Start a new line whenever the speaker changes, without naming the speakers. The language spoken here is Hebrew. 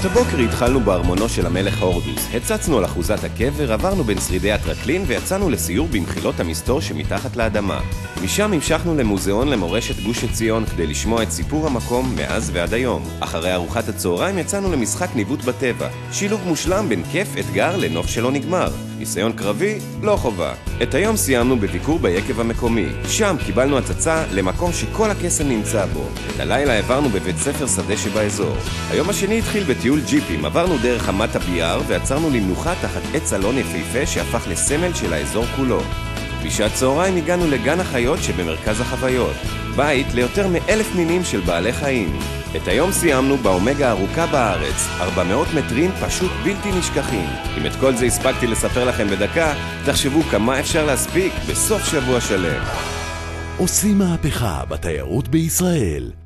את הבוקר התחלנו בארמונו של המלך הורדוס, הצצנו על אחוזת הקבר, עברנו בין שרידי הטרקלין ויצאנו לסיור במחילות המסתור שמתחת לאדמה. משם המשכנו למוזיאון למורשת גוש עציון כדי לשמוע את סיפור המקום מאז ועד היום. אחרי ארוחת הצהריים יצאנו למשחק ניווט בטבע, שילוב מושלם בין כיף, אתגר לנוף שלא נגמר. ניסיון קרבי, לא חובה. את היום סיימנו בביקור ביקב המקומי. שם קיבלנו הצצה למקום שכל הקסם נמצא בו. את הלילה העברנו בבית ספר שדה שבאזור. היום השני התחיל בטיול ג'יפים, עברנו דרך חמת הביאר ועצרנו למנוחה תחת עץ אלון יפהפה שהפך לסמל של האזור כולו. בשעת צהריים הגענו לגן החיות שבמרכז החוויות, בית ליותר מ1,000 מינים של בעלי חיים. את היום סיימנו באומגה הארוכה בארץ, 400 מטרים פשוט בלתי נשכחים. אם את כל זה הספקתי לספר לכם בדקה, תחשבו כמה אפשר להספיק בסוף שבוע שלם.
עושים מהפכה בתיירות בישראל.